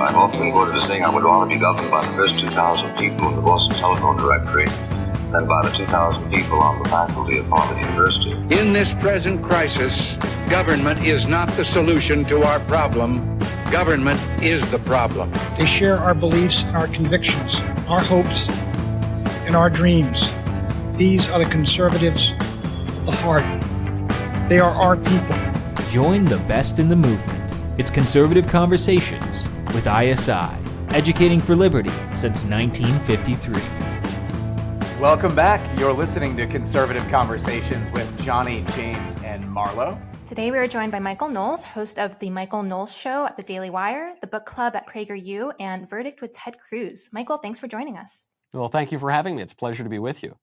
I've often quoted as saying I would rather be governed by the first 2,000 people in the Boston Telephone Directory than by the 2,000 people on the faculty of Harvard University. In this present crisis, government is not the solution to our problem. Government is the problem. They share our beliefs, our convictions, our hopes, and our dreams. These are the conservatives of the heart. They are our people. Join the best in the movement. It's Conservative Conversations with ISI, educating for liberty since 1953. Welcome back. You're listening to Conservative Conversations with Johnny, James, and Marlo. Today we are joined by Michael Knowles, host of The Michael Knowles Show at The Daily Wire, The Book Club at PragerU, and Verdict with Ted Cruz. Michael, thanks for joining us. Well, thank you for having me. It's a pleasure to be with you.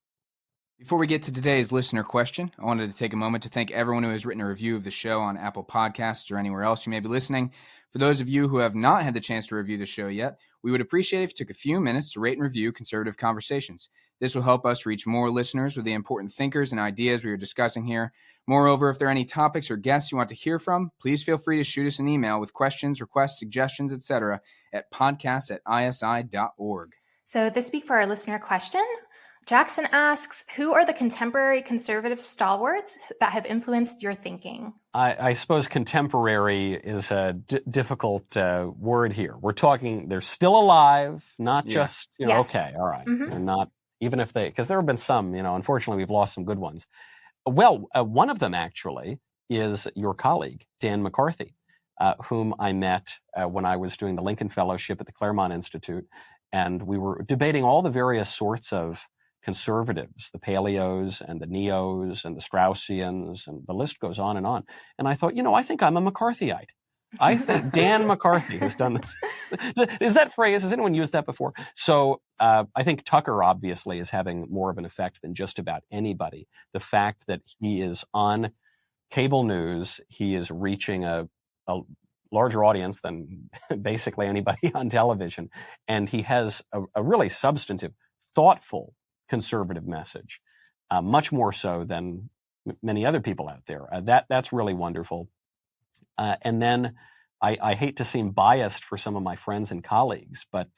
Before we get to today's listener question, I wanted to take a moment to thank everyone who has written a review of the show on Apple Podcasts or anywhere else you may be listening. For those of you who have not had the chance to review the show yet, we would appreciate if you took a few minutes to rate and review Conservative Conversations. This will help us reach more listeners with the important thinkers and ideas we are discussing here. Moreover, if there are any topics or guests you want to hear from, please feel free to shoot us an email with questions, requests, suggestions, etc. at podcast@isi.org. So this week for our listener question, Jackson asks, who are the contemporary conservative stalwarts that have influenced your thinking? I suppose contemporary is a difficult word here. We're talking, they're still alive, not just, Yes. Okay, all right. Mm-hmm. They're not, even if they, because there have been some, unfortunately we've lost some good ones. Well, one of them actually is your colleague, Dan McCarthy, whom I met when I was doing the Lincoln Fellowship at the Claremont Institute. And we were debating all the various sorts of conservatives, the paleos and the neos and the Straussians, and the list goes on. And I thought, I think I'm a McCarthyite. I think Dan McCarthy has done this. Is that phrase, has anyone used that before? So I think Tucker obviously is having more of an effect than just about anybody. The fact that he is on cable news, he is reaching a larger audience than basically anybody on television. And he has a really substantive, thoughtful, conservative message, much more so than many other people out there. That's really wonderful. And then I hate to seem biased for some of my friends and colleagues, but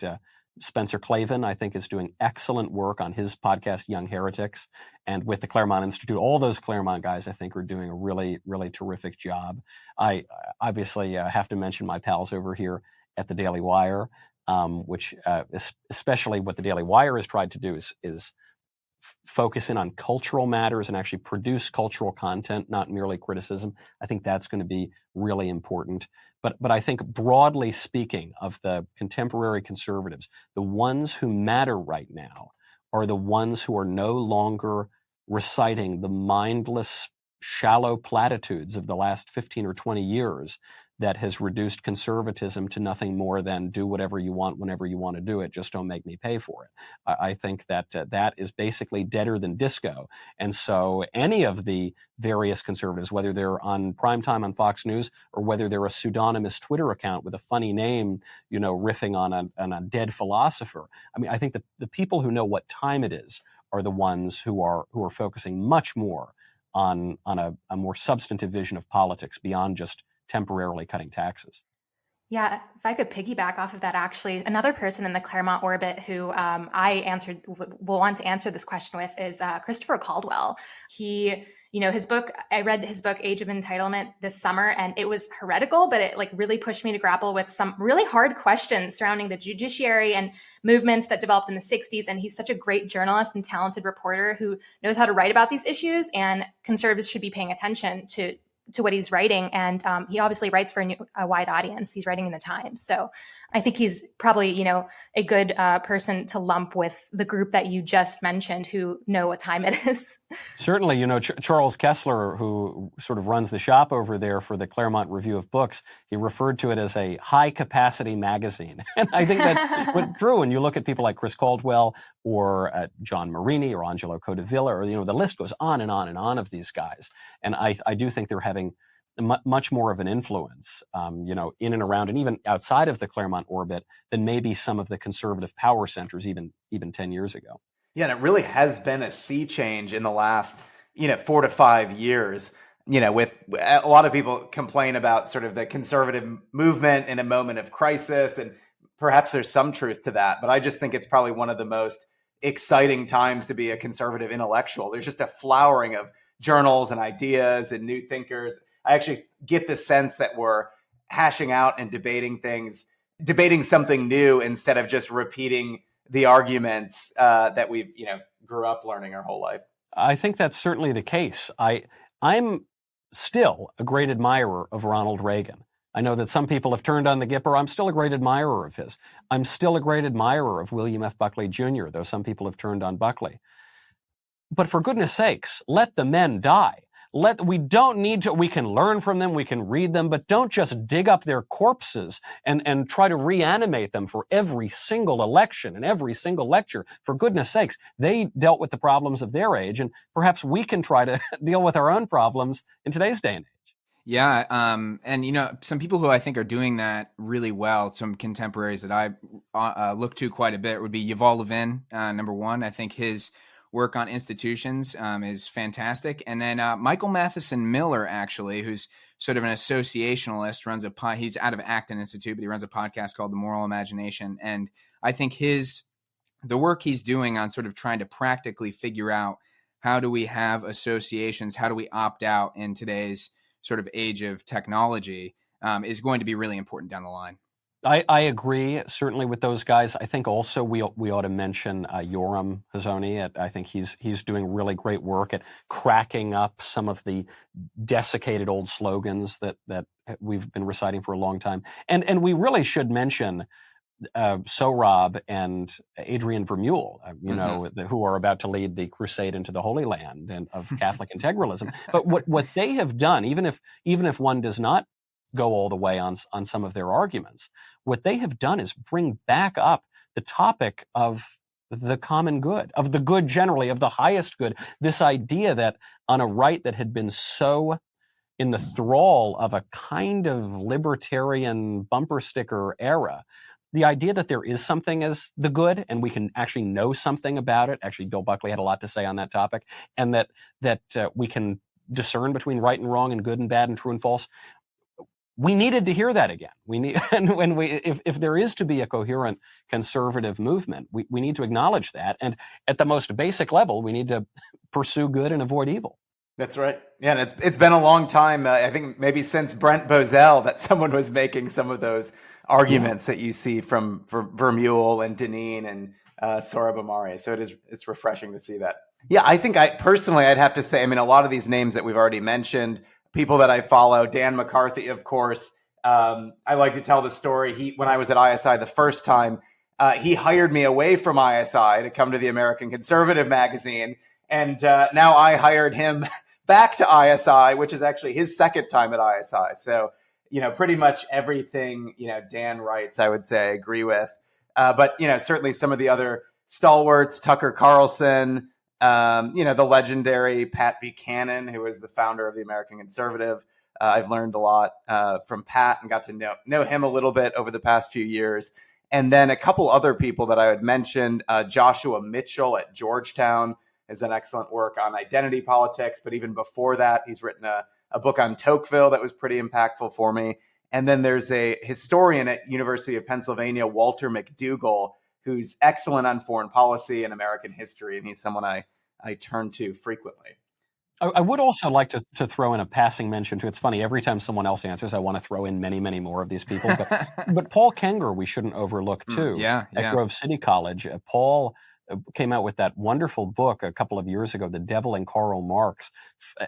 Spencer Klavan, I think, is doing excellent work on his podcast, Young Heretics, and with the Claremont Institute. All those Claremont guys, I think, are doing a really, really terrific job. I obviously have to mention my pals over here at the Daily Wire, which especially what the Daily Wire has tried to do is focus in on cultural matters and actually produce cultural content, not merely criticism. I think that's going to be really important. But I think broadly speaking of the contemporary conservatives, the ones who matter right now are the ones who are no longer reciting the mindless, shallow platitudes of the last 15 or 20 years that has reduced conservatism to nothing more than do whatever you want whenever you want to do it, just don't make me pay for it. I think that that is basically deader than disco. And so any of the various conservatives, whether they're on primetime on Fox News or whether they're a pseudonymous Twitter account with a funny name, riffing on a dead philosopher. I mean, I think the people who know what time it is are the ones who are focusing much more on a more substantive vision of politics beyond just temporarily cutting taxes. Yeah, if I could piggyback off of that, actually, another person in the Claremont orbit who will want to answer this question with is Christopher Caldwell. He, I read his book, Age of Entitlement, this summer, and it was heretical, but it really pushed me to grapple with some really hard questions surrounding the judiciary and movements that developed in the 60s. And he's such a great journalist and talented reporter who knows how to write about these issues, and conservatives should be paying attention to what he's writing. And he obviously writes for a wide audience. He's writing in the Times. So I think he's probably, a good person to lump with the group that you just mentioned who know what time it is. Certainly, Charles Kessler, who sort of runs the shop over there for the Claremont Review of Books, he referred to it as a high-capacity magazine. And I think that's true. When you look at people like Chris Caldwell or John Marini or Angelo Codevilla, or, the list goes on and on and on of these guys. And I do think they're having much more of an influence, in and around and even outside of the Claremont orbit than maybe some of the conservative power centers even 10 years ago. Yeah, and it really has been a sea change in the last, 4 to 5 years. With a lot of people complain about sort of the conservative movement in a moment of crisis and perhaps there's some truth to that, but I just think it's probably one of the most exciting times to be a conservative intellectual. There's just a flowering of journals and ideas and new thinkers. I actually get the sense that we're hashing out and debating something new instead of just repeating the arguments that we've, grew up learning our whole life. I think that's certainly the case. I'm still a great admirer of Ronald Reagan. I know that some people have turned on the Gipper. I'm still a great admirer of his. I'm still a great admirer of William F. Buckley Jr., though some people have turned on Buckley. But for goodness sakes, let the men die. We don't need to, we can learn from them, we can read them, but don't just dig up their corpses and try to reanimate them for every single election and every single lecture. For goodness sakes, they dealt with the problems of their age, and perhaps we can try to deal with our own problems in today's day and age. Yeah. And, some people who I think are doing that really well, some contemporaries that I look to quite a bit would be Yuval Levin, number one. I think his work on institutions is fantastic. And then Michael Matheson Miller, actually, who's sort of an associationalist, he's out of Acton Institute, but he runs a podcast called The Moral Imagination. And I think the work he's doing on sort of trying to practically figure out how do we have associations, how do we opt out in today's sort of age of technology is going to be really important down the line. I agree, certainly, with those guys. I think also we ought to mention Yoram Hazony. I think he's doing really great work at cracking up some of the desiccated old slogans that we've been reciting for a long time. And we really should mention Sohrab and Adrian Vermeule, who are about to lead the crusade into the Holy Land and of Catholic integralism. But what they have done, even if one does not go all the way on some of their arguments, what they have done is bring back up the topic of the common good, of the good generally, of the highest good. This idea that on a right that had been so in the thrall of a kind of libertarian bumper sticker era, the idea that there is something as the good and we can actually know something about it. Actually, Bill Buckley had a lot to say on that topic, and that we can discern between right and wrong and good and bad and true and false. We needed to hear that again. If there is to be a coherent conservative movement, we need to acknowledge that. And at the most basic level, we need to pursue good and avoid evil. That's right. Yeah, and it's been a long time. I think maybe since Brent Bozell that someone was making some of those arguments that you see from Vermeule and Deneen and Sohrab Ahmari. So it's refreshing to see that. Yeah, I think I'd have to say, a lot of these names that we've already mentioned, people that I follow, Dan McCarthy, of course. I like to tell the story. When I was at ISI the first time, he hired me away from ISI to come to the American Conservative magazine. And now I hired him back to ISI, which is actually his second time at ISI. So, pretty much everything, Dan writes, I would say I agree with. But, certainly some of the other stalwarts, Tucker Carlson, the legendary Pat Buchanan, who was the founder of the American Conservative. I've learned a lot from Pat and got to know him a little bit over the past few years. And then a couple other people that I had mentioned, Joshua Mitchell at Georgetown has done excellent work on identity politics. But even before that, he's written a book on Tocqueville that was pretty impactful for me. And then there's a historian at University of Pennsylvania, Walter McDougall, who's excellent on foreign policy and American history. And he's someone I turn to frequently. I would also like to throw in a passing mention to, it's funny, every time someone else answers, I want to throw in many, many more of these people. But Paul Kenger, we shouldn't overlook too. At Grove City College. Paul came out with that wonderful book a couple of years ago, The Devil and Karl Marx,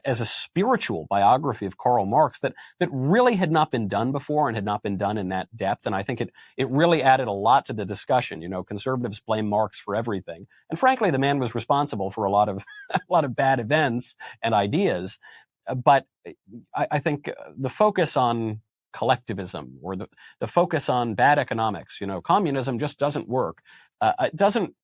as a spiritual biography of Karl Marx that really had not been done before and had not been done in that depth. And I think it really added a lot to the discussion. Conservatives blame Marx for everything. And frankly, the man was responsible for a lot of bad events and ideas. But I think the focus on collectivism or the focus on bad economics, communism just doesn't work. It doesn't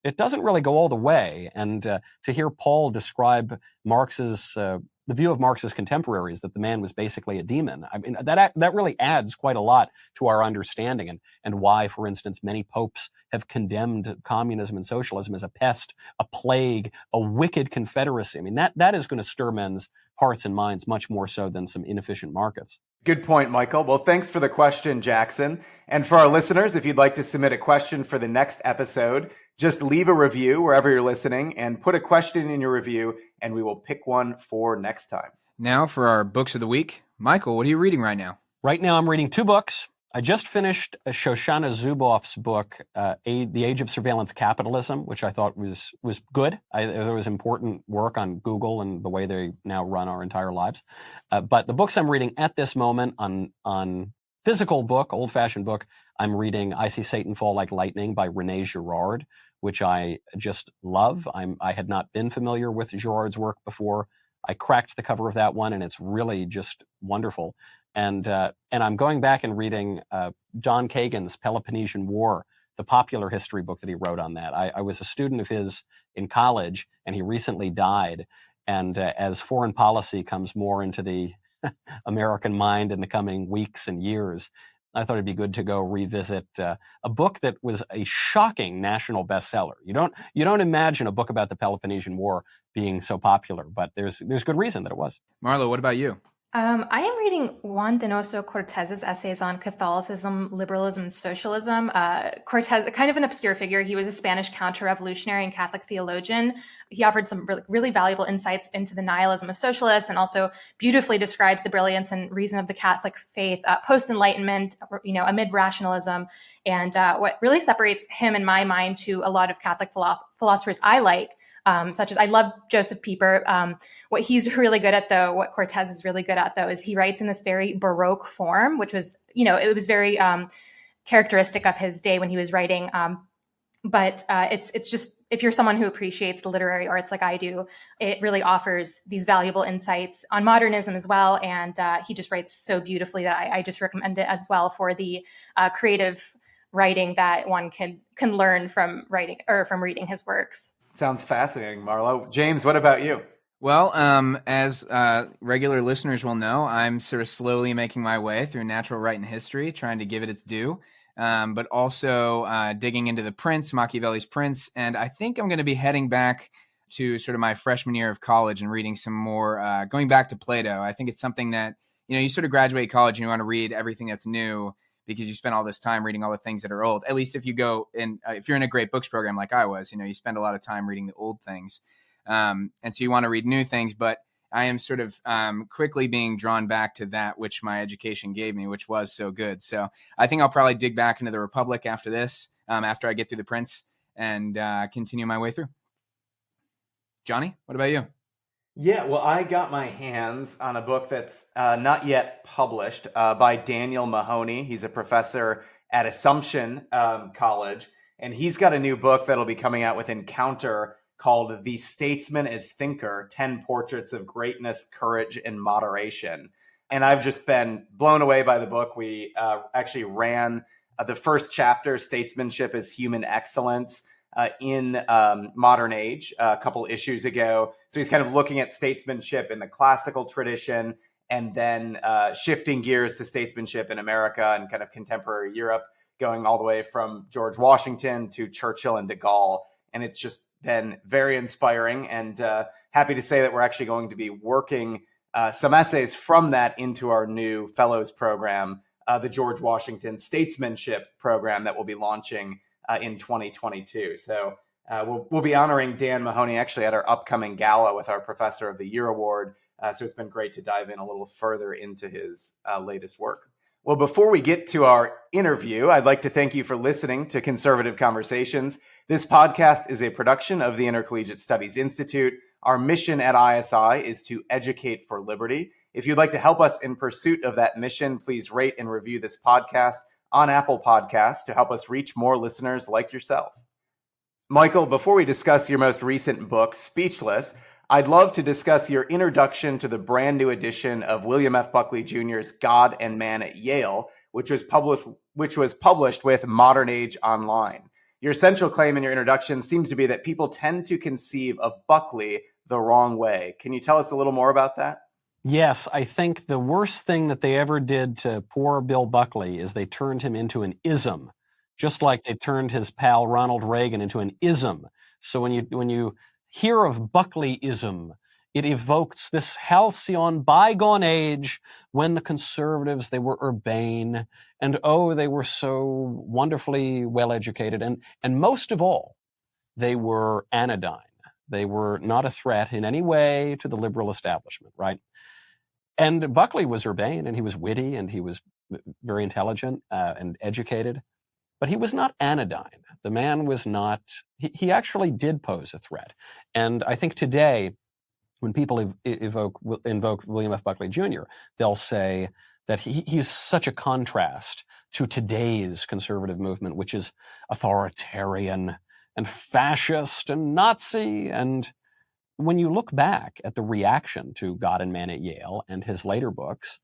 really go all the way. And to hear Paul describe Marx's the view of Marx's contemporaries that the man was basically a demon, that really adds quite a lot to our understanding and why, for instance, many popes have condemned communism and socialism as a pest, a plague, a wicked confederacy. That is going to stir men's hearts and minds much more so than some inefficient markets. Good point, Michael. Well, thanks for the question, Jackson. And for our listeners, if you'd like to submit a question for the next episode, just leave a review wherever you're listening and put a question in your review, and we will pick one for next time. Now for our books of the week. Michael, what are you reading right now? Right now, I'm reading 2 books. I just finished Shoshana Zuboff's book, The Age of Surveillance Capitalism, which I thought was good. There was important work on Google and the way they now run our entire lives. But the books I'm reading at this moment on physical book, old-fashioned book, I'm reading I See Satan Fall Like Lightning by René Girard, which I just love. I had not been familiar with Girard's work before. I cracked the cover of that one, and it's really just wonderful. And I'm going back and reading Don Kagan's Peloponnesian War, the popular history book that he wrote on that. I was a student of his in college, and he recently died. And as foreign policy comes more into the American mind in the coming weeks and years, I thought it'd be good to go revisit a book that was a shocking national bestseller. You don't imagine a book about the Peloponnesian War being so popular, but there's good reason that it was. Marlo, what about you? I am reading Juan Donoso Cortez's essays on Catholicism, liberalism, and socialism. Cortez, kind of an obscure figure. He was a Spanish counter-revolutionary and Catholic theologian. He offered some really valuable insights into the nihilism of socialists and also beautifully describes the brilliance and reason of the Catholic faith post-Enlightenment, amid rationalism. And what really separates him, in my mind, to a lot of Catholic philosophers I like, such as I love Joseph Pieper. What he's really good at, though, what Cortez is really good at, though, is he writes in this very Baroque form, which was, it was very characteristic of his day when he was writing. But it's just, if you're someone who appreciates the literary arts like I do, it really offers these valuable insights on modernism as well. And he just writes so beautifully that I just recommend it as well for the creative writing that one can learn from writing or from reading his works. Sounds fascinating, Marlo. James, what about you? Well, as regular listeners will know, I'm sort of slowly making my way through natural right and history, trying to give it its due, but also digging into the Prince, Machiavelli's Prince. And I think I'm going to be heading back to sort of my freshman year of college and reading some more, going back to Plato. I think it's something that, you sort of graduate college and you want to read everything that's new, because you spend all this time reading all the things that are old. At least if you go in, if you're in a great books program like I was, you spend a lot of time reading the old things. And so you want to read new things, but I am sort of quickly being drawn back to that which my education gave me, which was so good. So I think I'll probably dig back into the Republic after this, after I get through the Prince, and continue my way through. Johnny, what about you? Yeah, well, I got my hands on a book that's not yet published by Daniel Mahoney. He's a professor at Assumption College, and he's got a new book that'll be coming out with Encounter called The Statesman as Thinker, 10 Portraits of Greatness, Courage, and Moderation. And I've just been blown away by the book. We actually ran the first chapter, Statesmanship as Human Excellence, in modern age a couple issues ago. So he's kind of looking at statesmanship in the classical tradition and then shifting gears to statesmanship in America and kind of contemporary Europe, going all the way from George Washington to Churchill and de Gaulle. And it's just been very inspiring, and happy to say that we're actually going to be working some essays from that into our new fellows program, the George Washington Statesmanship program that we'll be launching in 2022. So we'll be honoring Dan Mahoney actually at our upcoming gala with our Professor of the Year Award. So it's been great to dive in a little further into his latest work. Well, before we get to our interview, I'd like to thank you for listening to Conservative Conversations. This podcast is a production of the Intercollegiate Studies Institute. Our mission at ISI is to educate for liberty. If you'd like to help us in pursuit of that mission, please rate and review this podcast on Apple Podcasts to help us reach more listeners like yourself. Michael, before we discuss your most recent book, Speechless, I'd love to discuss your introduction to the brand new edition of William F. Buckley Jr.'s God and Man at Yale, which was published with Modern Age Online. Your essential claim in your introduction seems to be that people tend to conceive of Buckley the wrong way. Can you tell us a little more about that? Yes, I think the worst thing that they ever did to poor Bill Buckley is they turned him into an ism, just like they turned his pal Ronald Reagan into an ism. So when you hear of Buckleyism, it evokes this halcyon bygone age when the conservatives, they were urbane and they were so wonderfully well educated. And most of all, they were anodyne. They were not a threat in any way to the liberal establishment, right? And Buckley was urbane and he was witty and he was very intelligent and educated, but he was not anodyne. The man was not, he actually did pose a threat. And I think today, when people invoke William F. Buckley Jr., they'll say that he's such a contrast to today's conservative movement, which is authoritarian and fascist and Nazi. And when you look back at the reaction to God and Man at Yale and his later books,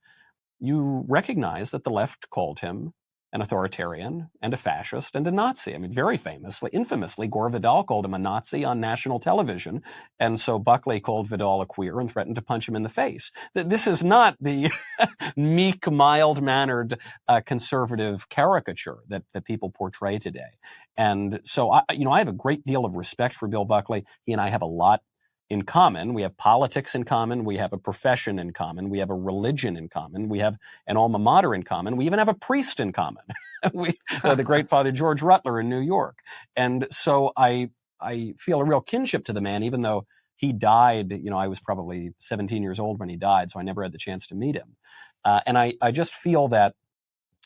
you recognize that the left called him an authoritarian and a fascist and a Nazi. I mean, very famously, infamously, Gore Vidal called him a Nazi on national television. And so Buckley called Vidal a queer and threatened to punch him in the face. This is not the meek, mild-mannered conservative caricature that people portray today. And so, I have a great deal of respect for Bill Buckley. He and I have a lot in common. We have politics in common. We have a profession in common. We have a religion in common. We have an alma mater in common. We even have a priest in common. The great Father George Rutler in New York. And so I feel a real kinship to the man, even though he died. I was probably 17 years old when he died, so I never had the chance to meet him. And I just feel that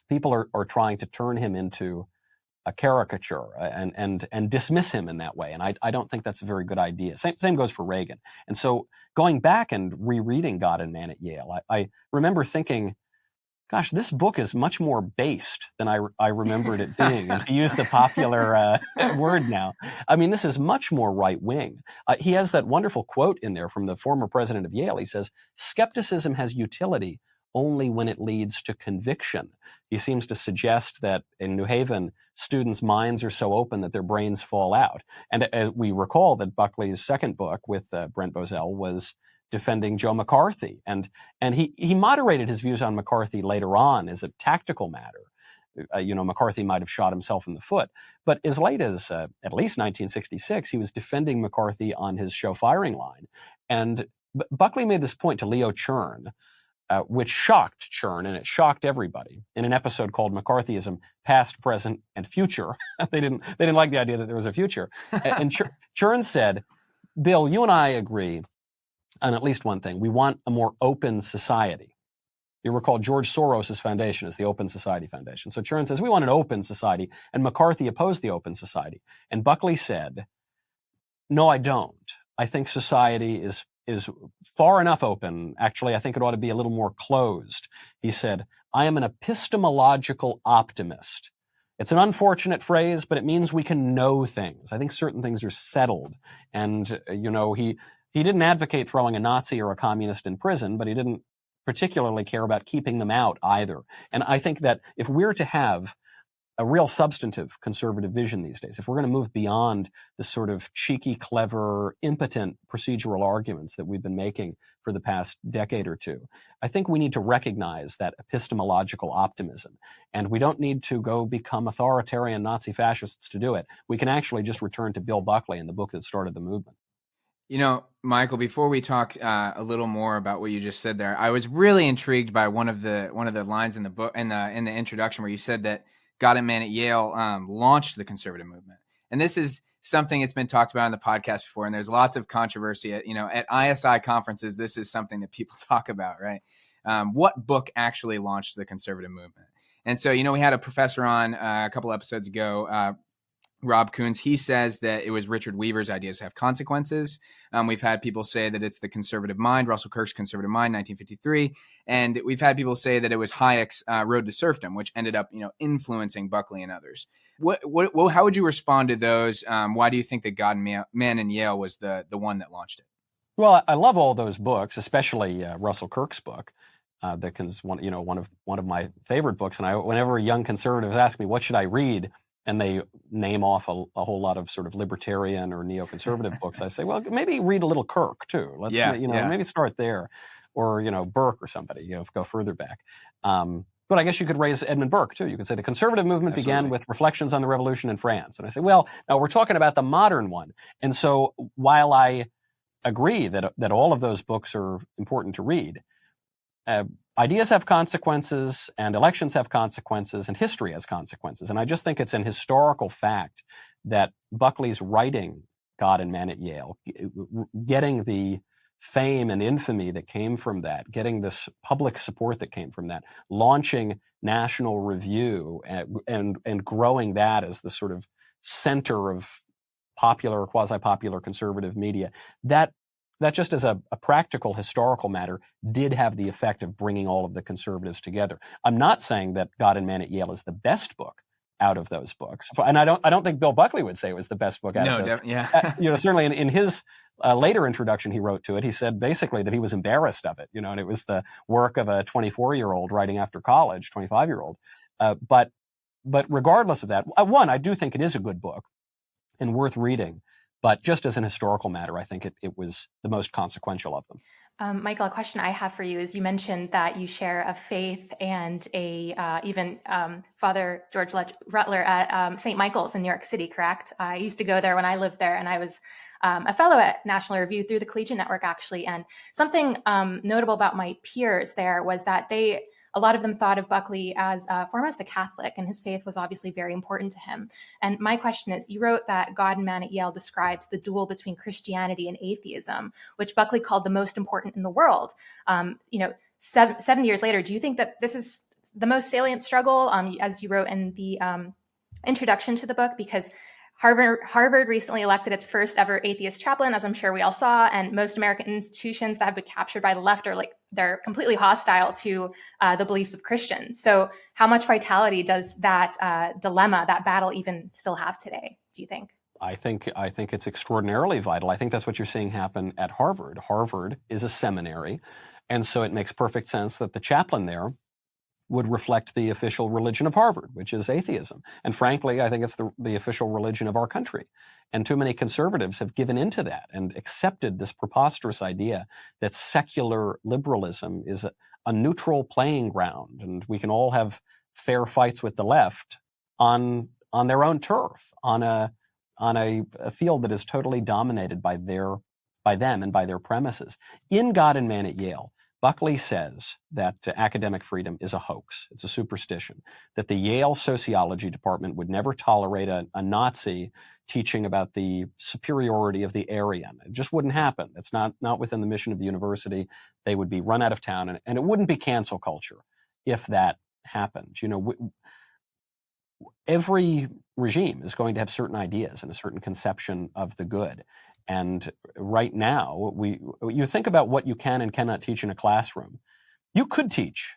people are trying to turn him into a caricature and dismiss him in that way. And I don't think that's a very good idea. Same goes for Reagan. And so going back and rereading God and Man at Yale, I remember thinking, gosh, this book is much more based than I remembered it being. And to use the popular word now, I mean, this is much more right-wing. He has that wonderful quote in there from the former president of Yale. He says, "Skepticism has utility only when it leads to conviction." He seems to suggest that in New Haven, students' minds are so open that their brains fall out. And we recall that Buckley's second book with Brent Bozell was defending Joe McCarthy. And he moderated his views on McCarthy later on as a tactical matter. McCarthy might have shot himself in the foot. But as late as at least 1966, he was defending McCarthy on his show Firing Line. And Buckley made this point to Leo Chern, which shocked Chern, and it shocked everybody, in an episode called McCarthyism, Past, Present, and Future. They didn't like the idea that there was a future. And Chern said, "Bill, you and I agree on at least one thing. We want a more open society." You recall George Soros' foundation is the Open Society Foundation. So Chern says, we want an open society, and McCarthy opposed the open society. And Buckley said, "No, I don't. I think society is far enough open. Actually, I think it ought to be a little more closed." He said, "I am an epistemological optimist." It's an unfortunate phrase, but it means we can know things. I think certain things are settled. And, he didn't advocate throwing a Nazi or a communist in prison, but he didn't particularly care about keeping them out either. And I think that if we're to have a real substantive conservative vision these days, if we're going to move beyond the sort of cheeky, clever, impotent procedural arguments that we've been making for the past decade or two, I think we need to recognize that epistemological optimism. And we don't need to go become authoritarian Nazi fascists to do it. We can actually just return to Bill Buckley and the book that started the movement. Michael, before we talk a little more about what you just said there, I was really intrigued by one of the lines in the book, in the introduction, where you said that God and Man at Yale launched the conservative movement. And this is something that's been talked about on the podcast before, and there's lots of controversy at ISI conferences. This is something that people talk about, right? What book actually launched the conservative movement? And so, we had a professor on a couple episodes ago, Rob Coons. He says that it was Richard Weaver's Ideas Have Consequences. We've had people say that it's The Conservative Mind, Russell Kirk's Conservative Mind, 1953. And we've had people say that it was Hayek's Road to Serfdom, which ended up, influencing Buckley and others. How would you respond to those? Why do you think that God and Man in Yale was the one that launched it? Well, I love all those books, especially Russell Kirk's book. That is one of my favorite books. And whenever young conservatives ask me, what should I read? And they name off a whole lot of sort of libertarian or neoconservative books, I say, well, maybe read a little Kirk too. Maybe start there, or Burke or somebody. Go further back. But I guess you could raise Edmund Burke too. You could say the conservative movement began with Reflections on the Revolution in France, and I say, well, now we're talking about the modern one. And so while I agree that all of those books are important to read. Ideas have consequences, and elections have consequences, and history has consequences. And I just think it's an historical fact that Buckley's writing God and Man at Yale, getting the fame and infamy that came from that, getting this public support that came from that, launching National Review and growing that as the sort of center of popular or quasi-popular conservative media, that just as a practical historical matter did have the effect of bringing all of the conservatives together. I'm not saying that God and Man at Yale is the best book out of those books, and I don't think Bill Buckley would say it was the best book out of those. Yeah. Certainly in his later introduction he wrote to it, he said basically that he was embarrassed of it, and it was the work of a 24-year-old writing after college, 25-year-old. But regardless of that, one, I do think it is a good book and worth reading. But just as an historical matter, I think it was the most consequential of them. Michael, a question I have for you is, you mentioned that you share a faith and even Father George Rutler at St. Michael's in New York City, correct? I used to go there when I lived there, and I was a fellow at National Review through the Collegiate Network, actually. And something notable about my peers there was that a lot of them thought of Buckley as foremost a Catholic, and his faith was obviously very important to him. And my question is, you wrote that God and Man at Yale describes the duel between Christianity and atheism, which Buckley called the most important in the world. 7 years later, do you think that this is the most salient struggle, as you wrote in the introduction to the book? Because Harvard recently elected its first ever atheist chaplain, as I'm sure we all saw, and most American institutions that have been captured by the left they're completely hostile to the beliefs of Christians. So how much vitality does that dilemma, that battle, even still have today, do you think? I think it's extraordinarily vital. I think that's what you're seeing happen at Harvard. Harvard is a seminary, and so it makes perfect sense that the chaplain there would reflect the official religion of Harvard, which is atheism. And frankly, I think it's the official religion of our country. And too many conservatives have given into that and accepted this preposterous idea that secular liberalism is a neutral playing ground, and we can all have fair fights with the left on their own turf, on a field that is totally dominated by them and by their premises. In God and Man at Yale, Buckley says that academic freedom is a hoax. It's a superstition. That the Yale sociology department would never tolerate a Nazi teaching about the superiority of the Aryan. It just wouldn't happen. It's not within the mission of the university. They would be run out of town, and it wouldn't be cancel culture if that happened. Every regime is going to have certain ideas and a certain conception of the good. And right now, you think about what you can and cannot teach in a classroom. You could teach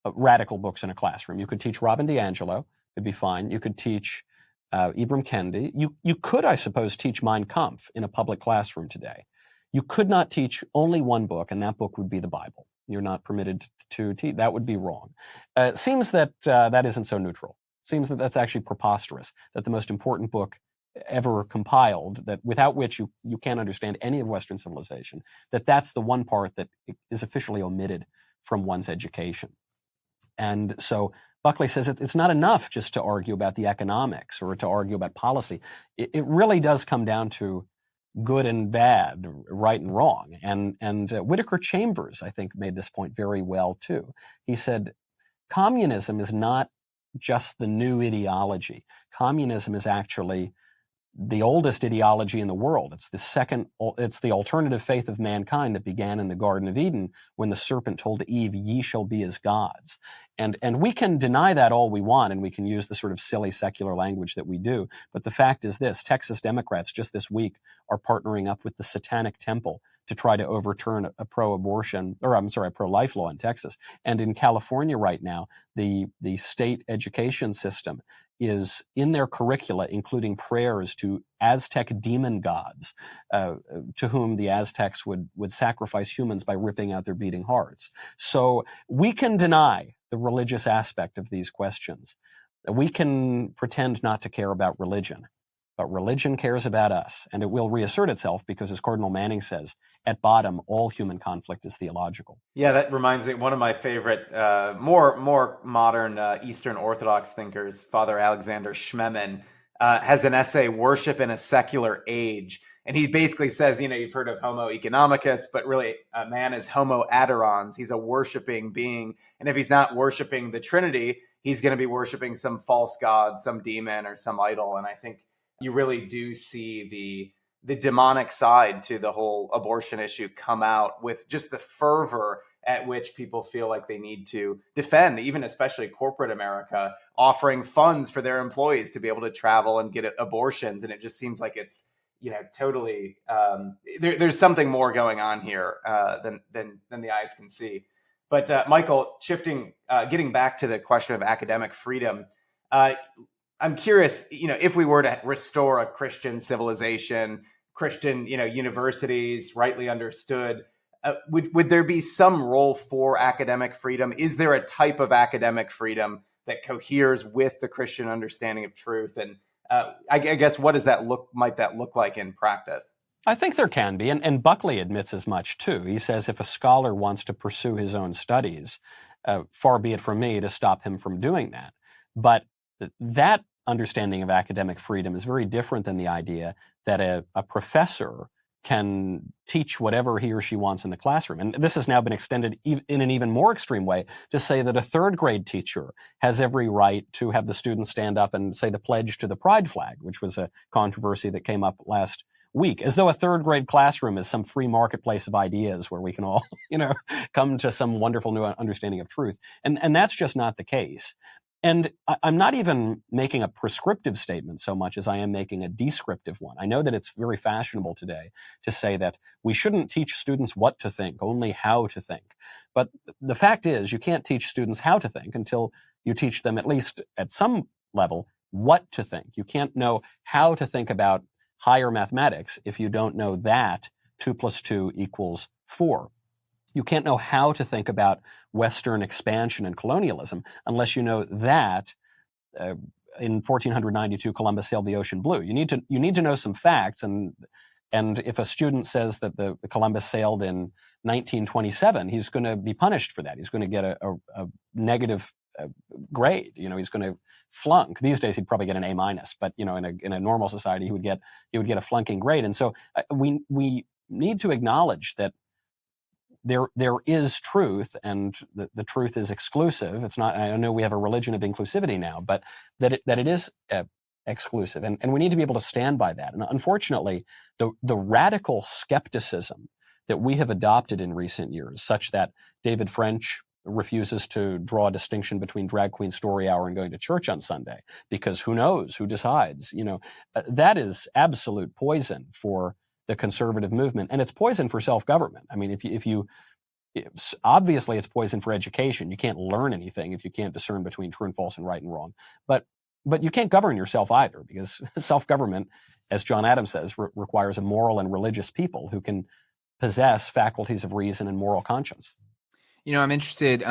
radical books in a classroom. You could teach Robin DiAngelo. It'd be fine. You could teach Ibram Kendi. You could, I suppose, teach Mein Kampf in a public classroom today. You could not teach only one book, and that book would be the Bible. You're not permitted to teach. That would be wrong. It seems that that isn't so neutral. It seems that that's actually preposterous, that the most important book ever compiled, that without which you can't understand any of Western civilization, that's the one part that is officially omitted from one's education. And so Buckley says it's not enough just to argue about the economics or to argue about policy. It really does come down to good and bad, right and wrong. And Whittaker Chambers, I think, made this point very well too. He said, communism is not just the new ideology. Communism is actually the oldest ideology in the world. It's the alternative faith of mankind that began in the Garden of Eden when the serpent told Eve, "Ye shall be as gods." And we can deny that all we want, and we can use the sort of silly secular language that we do. But the fact is this: Texas Democrats just this week are partnering up with the Satanic Temple to try to overturn a pro-life law in Texas. And in California right now, the state education system is in their curricula including prayers to Aztec demon gods, to whom the Aztecs would sacrifice humans by ripping out their beating hearts. So we can deny the religious aspect of these questions. We can pretend not to care about religion, but religion cares about us, and it will reassert itself because, as Cardinal Manning says, at bottom, all human conflict is theological. Yeah, that reminds me, one of my favorite, more modern Eastern Orthodox thinkers, Father Alexander Schmemann, has an essay, Worship in a Secular Age. And he basically says, you've heard of Homo economicus, but really man is Homo adorans. He's a worshiping being. And if he's not worshiping the Trinity, he's going to be worshiping some false god, some demon or some idol. And I think you really do see the demonic side to the whole abortion issue come out with just the fervor at which people feel like they need to defend, even especially corporate America, offering funds for their employees to be able to travel and get abortions. And it just seems like it's, totally, there's something more going on here than the eyes can see. But Michael, getting back to the question of academic freedom, I'm curious, if we were to restore a Christian civilization, Christian, universities, rightly understood, would there be some role for academic freedom? Is there a type of academic freedom that coheres with the Christian understanding of truth? And I guess what might that look like in practice? I think there can be, and Buckley admits as much too. He says if a scholar wants to pursue his own studies, far be it from me to stop him from doing that. But that understanding of academic freedom is very different than the idea that a professor can teach whatever he or she wants in the classroom. And this has now been extended in an even more extreme way to say that a third grade teacher has every right to have the students stand up and say the pledge to the pride flag, which was a controversy that came up last week, as though a third grade classroom is some free marketplace of ideas where we can all, come to some wonderful new understanding of truth. And that's just not the case. And I'm not even making a prescriptive statement so much as I am making a descriptive one. I know that it's very fashionable today to say that we shouldn't teach students what to think, only how to think. But the fact is, you can't teach students how to think until you teach them, at least at some level, what to think. You can't know how to think about higher mathematics if you don't know that 2 + 2 = 4. You can't know how to think about Western expansion and colonialism unless you know that in 1492 Columbus sailed the ocean blue. You need to know some facts, and if a student says that the Columbus sailed in 1927, he's going to be punished for that. He's going to get a negative grade. He's going to flunk. These days he'd probably get an A-, but in a normal society he would get a flunking grade. And so we need to acknowledge that there is truth, and the truth is exclusive. It's not. I know we have a religion of inclusivity now, but that it is exclusive, and we need to be able to stand by that. And unfortunately, the radical skepticism that we have adopted in recent years, such that David French refuses to draw a distinction between Drag Queen Story Hour and going to church on Sunday because who knows, who decides? That is absolute poison for the conservative movement, and it's poison for self-government. I mean, obviously it's poison for education. You can't learn anything if you can't discern between true and false and right and wrong. But you can't govern yourself either, because self-government, as John Adams says, requires a moral and religious people who can possess faculties of reason and moral conscience. I'm interested.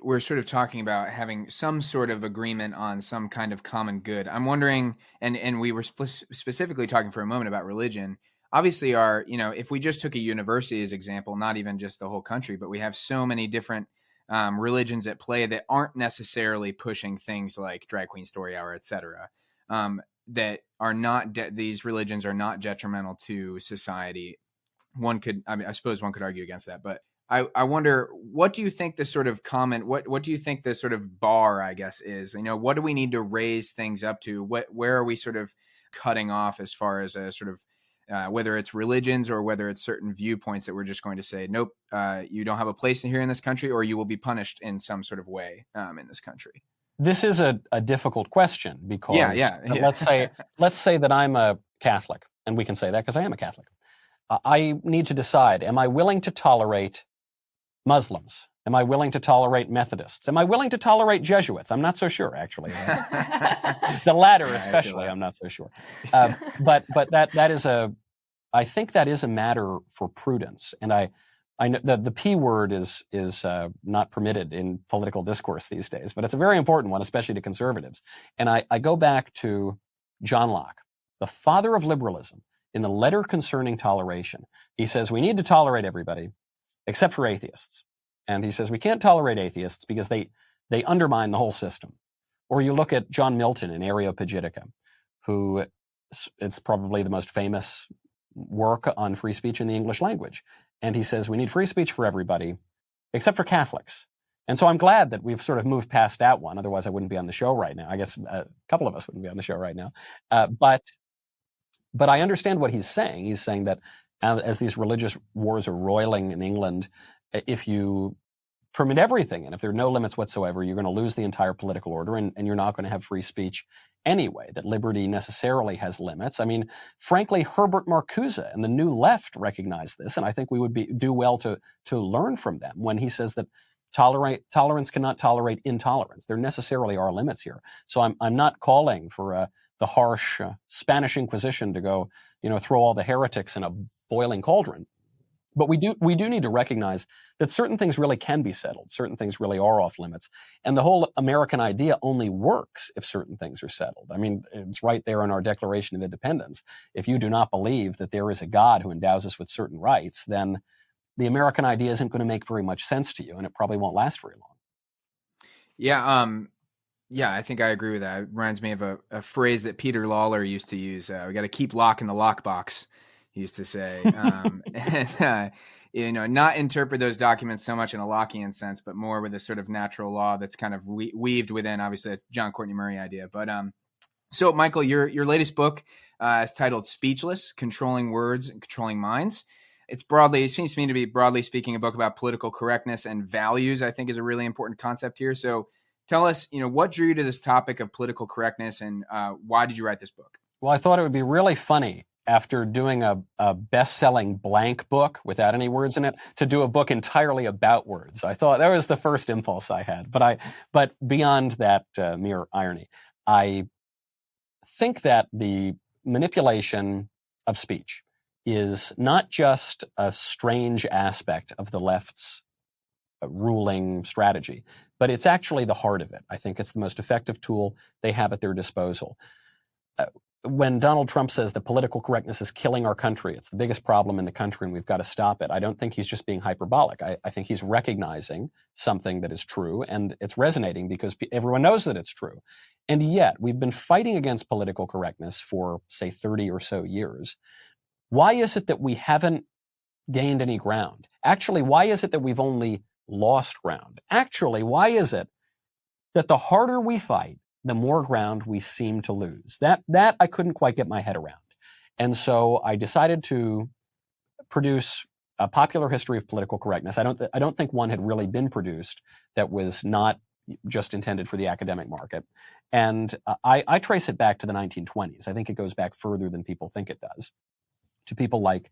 We're sort of talking about having some sort of agreement on some kind of common good. I'm wondering, and we were specifically talking for a moment about religion. Obviously, if we just took a university as example, not even just the whole country, but we have so many different religions at play that aren't necessarily pushing things like Drag Queen Story Hour, et cetera, that are not, these religions are not detrimental to society. I suppose one could argue against that, but I wonder, what do you think the sort of what do you think the sort of bar, I guess, is? What do we need to raise things up to? Where are we sort of cutting off as far as a sort of, whether it's religions or whether it's certain viewpoints that we're just going to say, nope, you don't have a place here in this country, or you will be punished in some sort of way in this country? This is a difficult question because yeah. let's say that I'm a Catholic, and we can say that because I am a Catholic. I need to decide, am I willing to tolerate Muslims? Am I willing to tolerate Methodists? Am I willing to tolerate Jesuits? I'm not so sure, actually. The latter, especially, I'm not so sure. But that is I think that is a matter for prudence. And I know the P word is not permitted in political discourse these days, but it's a very important one, especially to conservatives. And I go back to John Locke, the father of liberalism, in the letter concerning toleration. He says we need to tolerate everybody except for atheists. And he says we can't tolerate atheists because they undermine the whole system. Or you look at John Milton in Areopagitica, who it's probably the most famous work on free speech in the English language. And he says we need free speech for everybody, except for Catholics. And so I'm glad that we've sort of moved past that one. Otherwise, I wouldn't be on the show right now. I guess a couple of us wouldn't be on the show right now. But I understand what he's saying. He's saying that as these religious wars are roiling in England, if you permit everything, and if there are no limits whatsoever, you're going to lose the entire political order, and you're not going to have free speech anyway, that liberty necessarily has limits. I mean, frankly, Herbert Marcuse and the New Left recognize this, and I think we would do well to learn from them when he says that tolerance cannot tolerate intolerance. There necessarily are limits here. So I'm not calling for the harsh Spanish Inquisition to go, throw all the heretics in a boiling cauldron. But we do need to recognize that certain things really can be settled. Certain things really are off limits. And the whole American idea only works if certain things are settled. I mean, it's right there in our Declaration of Independence. If you do not believe that there is a God who endows us with certain rights, then the American idea isn't going to make very much sense to you, and it probably won't last very long. Yeah, I think I agree with that. It reminds me of a phrase that Peter Lawler used to use. We got to keep lock in the lockbox, he used to say. Not interpret those documents so much in a Lockean sense, but more with a sort of natural law that's kind of weaved within, obviously, that's John Courtney Murray idea. But so, Michael, your latest book is titled Speechless, Controlling Words and Controlling Minds. It seems to me to be, broadly speaking, a book about political correctness and values, I think is a really important concept here. So tell us, what drew you to this topic of political correctness, and why did you write this book? Well, I thought it would be really funny after doing a best-selling blank book without any words in it to do a book entirely about words. I thought that was the first impulse I had. But beyond that mere irony, I think that the manipulation of speech is not just a strange aspect of the left's ruling strategy, but it's actually the heart of it. I think it's the most effective tool they have at their disposal. When Donald Trump says that political correctness is killing our country, it's the biggest problem in the country and we've got to stop it, I don't think he's just being hyperbolic. I think he's recognizing something that is true, and it's resonating because everyone knows that it's true. And yet, we've been fighting against political correctness for, say, 30 or so years. Why is it that we haven't gained any ground? Actually, why is it that we've only lost ground? Actually, why is it that the harder we fight, the more ground we seem to lose? That I couldn't quite get my head around. And so I decided to produce a popular history of political correctness. I don't think one had really been produced that was not just intended for the academic market. And I trace it back to the 1920s. I think it goes back further than people think it does, to people like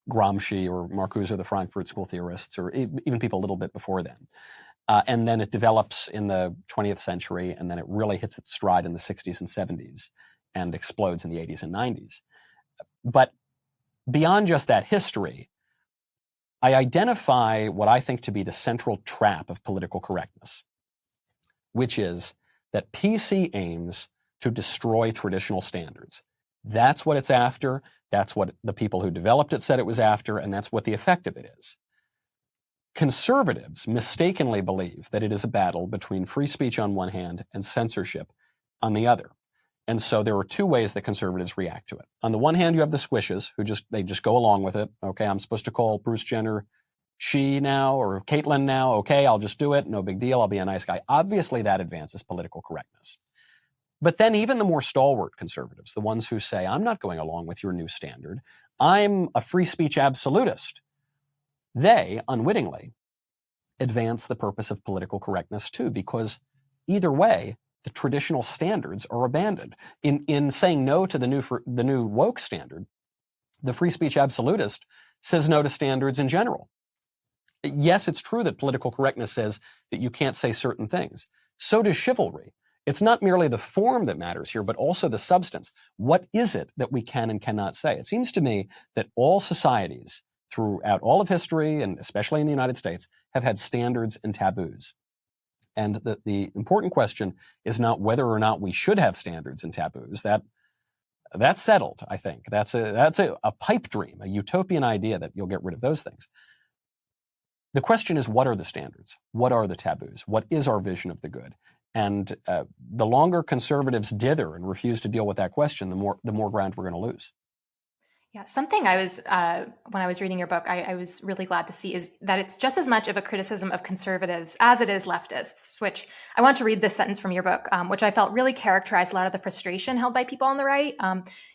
Gramsci or Marcuse, the Frankfurt School theorists, or even people a little bit before then. And then it develops in the 20th century, and then it really hits its stride in the 60s and 70s and explodes in the 80s and 90s. But beyond just that history, I identify what I think to be the central trap of political correctness, which is that PC aims to destroy traditional standards. That's what it's after. That's what the people who developed it said it was after, and that's what the effect of it is. Conservatives mistakenly believe that it is a battle between free speech on one hand and censorship on the other. And so there are two ways that conservatives react to it. On the one hand, you have the squishes who just go along with it. Okay, I'm supposed to call Bruce Jenner she now or Caitlyn now. Okay, I'll just do it. No big deal. I'll be a nice guy. Obviously, that advances political correctness. But then even the more stalwart conservatives, the ones who say, I'm not going along with your new standard, I'm a free speech absolutist, they unwittingly advance the purpose of political correctness too, because either way, the traditional standards are abandoned. In saying no to the new woke standard, the free speech absolutist says no to standards in general. Yes, it's true that political correctness says that you can't say certain things. So does chivalry. It's not merely the form that matters here, but also the substance. What is it that we can and cannot say? It seems to me that all societies throughout all of history, and especially in the United States, have had standards and taboos. And the important question is not whether or not we should have standards and taboos. That's settled, I think. That's a pipe dream, a utopian idea that you'll get rid of those things. The question is, what are the standards? What are the taboos? What is our vision of the good? And the longer conservatives dither and refuse to deal with that question, the more ground we're going to lose. Yeah, something I was, when I was reading your book, I was really glad to see is that it's just as much of a criticism of conservatives as it is leftists, which I want to read this sentence from your book, which I felt really characterized a lot of the frustration held by people on the right.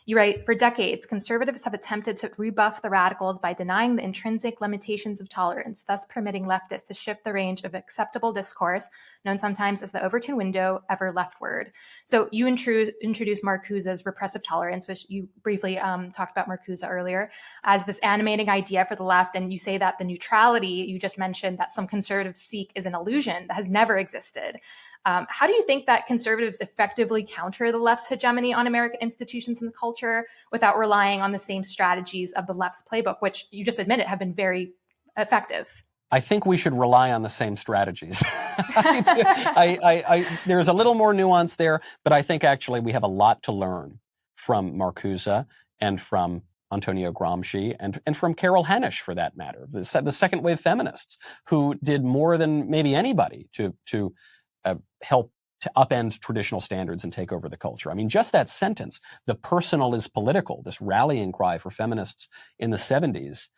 You write, for decades, conservatives have attempted to rebuff the radicals by denying the intrinsic limitations of tolerance, thus permitting leftists to shift the range of acceptable discourse, known sometimes as the Overton window, ever leftward. So you introduced Marcuse's repressive tolerance, which you briefly talked about Marcuse earlier, as this animating idea for the left. And you say that the neutrality you just mentioned that some conservatives seek is an illusion that has never existed. How do you think that conservatives effectively counter the left's hegemony on American institutions and culture without relying on the same strategies of the left's playbook, which you just admitted have been very effective? I think we should rely on the same strategies. There's a little more nuance there, but I think actually we have a lot to learn from Marcuse and from Antonio Gramsci and from Carol Hennish, for that matter, the second wave feminists who did more than maybe anybody to help to upend traditional standards and take over the culture. I mean, just that sentence, the personal is political, this rallying cry for feminists in the 70s,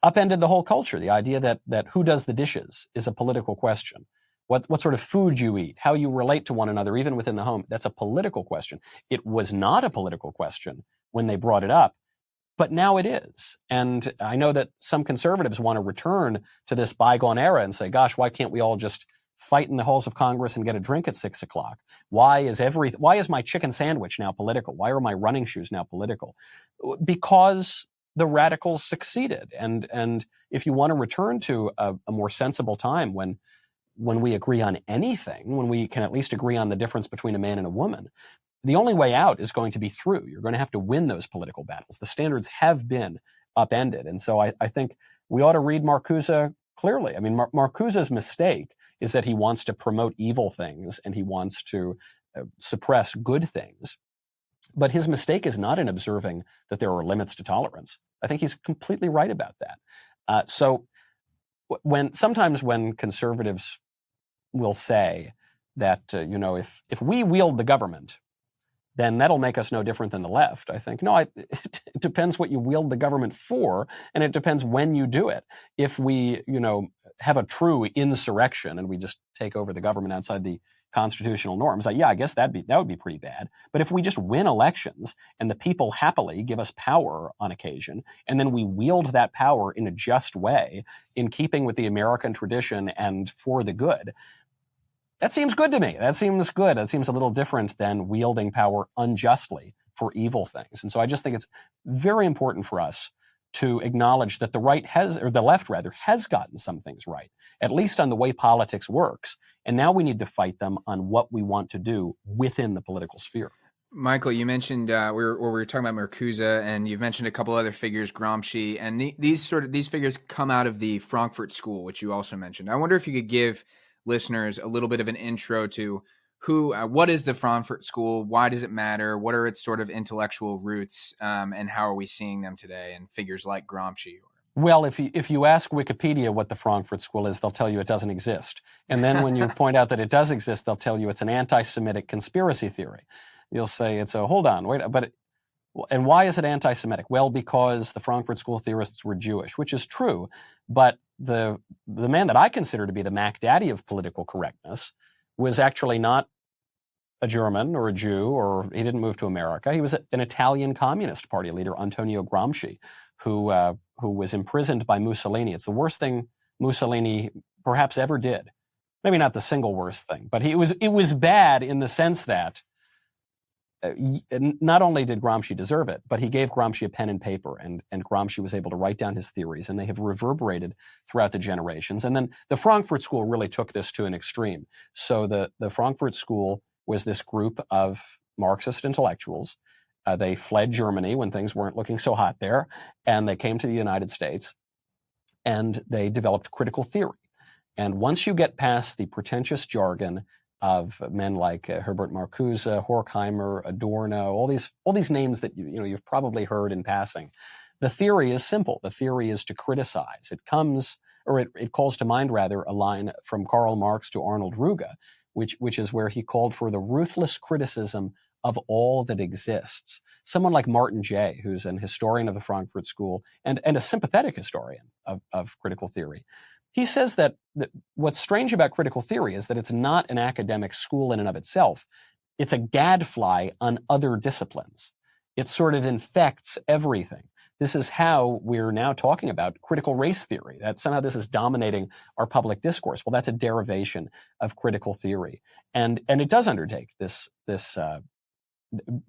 upended the whole culture. The idea that who does the dishes is a political question. What sort of food you eat, how you relate to one another, even within the home, that's a political question. It was not a political question when they brought it up, but now it is. And I know that some conservatives want to return to this bygone era and say, gosh, why can't we all just fight in the halls of Congress and get a drink at 6 o'clock? Why is my chicken sandwich now political? Why are my running shoes now political? Because the radicals succeeded. And if you want to return to a more sensible time when we agree on anything, when we can at least agree on the difference between a man and a woman, the only way out is going to be through. You're going to have to win those political battles. The standards have been upended. And so I think we ought to read Marcuse clearly. I mean, Marcuse's mistake is that he wants to promote evil things and he wants to suppress good things. But his mistake is not in observing that there are limits to tolerance. I think he's completely right about that. So sometimes when conservatives will say that, if we wield the government, then that'll make us no different than the left. I think, no, it depends what you wield the government for, and it depends when you do it. If we, have a true insurrection and we just take over the government outside the constitutional norms, I guess that would be pretty bad. But if we just win elections and the people happily give us power on occasion, and then we wield that power in a just way, in keeping with the American tradition and for the good, that seems good to me. That seems good. That seems a little different than wielding power unjustly for evil things. And so I just think it's very important for us to acknowledge that the left has gotten some things right, at least on the way politics works. And now we need to fight them on what we want to do within the political sphere. Michael, you mentioned we were talking about Marcuse, and you've mentioned a couple other figures, Gramsci, and these figures come out of the Frankfurt School, which you also mentioned. I wonder if you could give listeners a little bit of an intro to what is the Frankfurt School? Why does it matter? What are its sort of intellectual roots? And how are we seeing them today? And figures like Gramsci. Well, if you ask Wikipedia what the Frankfurt School is, they'll tell you it doesn't exist. And then when you point out that it does exist, they'll tell you it's an anti-Semitic conspiracy theory. You'll say hold on, wait, and why is it anti-Semitic? Well, because the Frankfurt School theorists were Jewish, which is true. But the man that I consider to be the Mac Daddy of political correctness was actually not a German or a Jew, or he didn't move to America. He was an Italian Communist Party leader, Antonio Gramsci, who was imprisoned by Mussolini. It's the worst thing Mussolini perhaps ever did. Maybe not the single worst thing, but it was bad in the sense that not only did Gramsci deserve it, but he gave Gramsci a pen and paper, and Gramsci was able to write down his theories, and they have reverberated throughout the generations. And then the Frankfurt School really took this to an extreme. So the Frankfurt School was this group of Marxist intellectuals. They fled Germany when things weren't looking so hot there, and they came to the United States, and they developed critical theory. And once you get past the pretentious jargon of men like Herbert Marcuse, Horkheimer, Adorno, all these names that you've probably heard in passing, the theory is simple. The theory is to criticize. It calls to mind rather a line from Karl Marx to Arnold Ruge, which is where he called for the ruthless criticism of all that exists. Someone like Martin Jay, who's an historian of the Frankfurt School and a sympathetic historian of critical theory, he says that what's strange about critical theory is that it's not an academic school in and of itself. It's a gadfly on other disciplines. It sort of infects everything. This is how we're now talking about critical race theory, that somehow this is dominating our public discourse. Well, that's a derivation of critical theory. And it does undertake this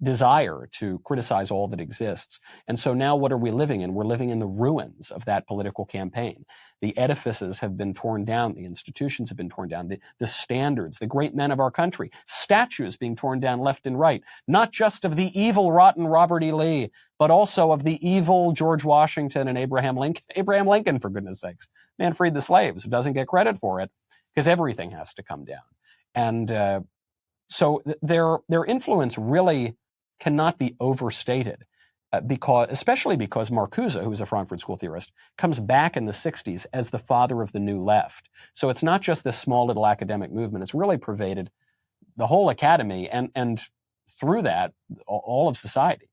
desire to criticize all that exists. And so now what are we living in? We're living in the ruins of that political campaign. The edifices have been torn down. The institutions have been torn down. The standards, the great men of our country, statues being torn down left and right, not just of the evil, rotten Robert E. Lee, but also of the evil George Washington and Abraham Lincoln. Abraham Lincoln, for goodness sakes. Man freed the slaves, who doesn't get credit for it because everything has to come down. And so their influence really cannot be overstated, especially because Marcuse, who is a Frankfurt School theorist, comes back in the 60s as the father of the New Left. So it's not just this small little academic movement. It's really pervaded the whole academy and through that, all of society.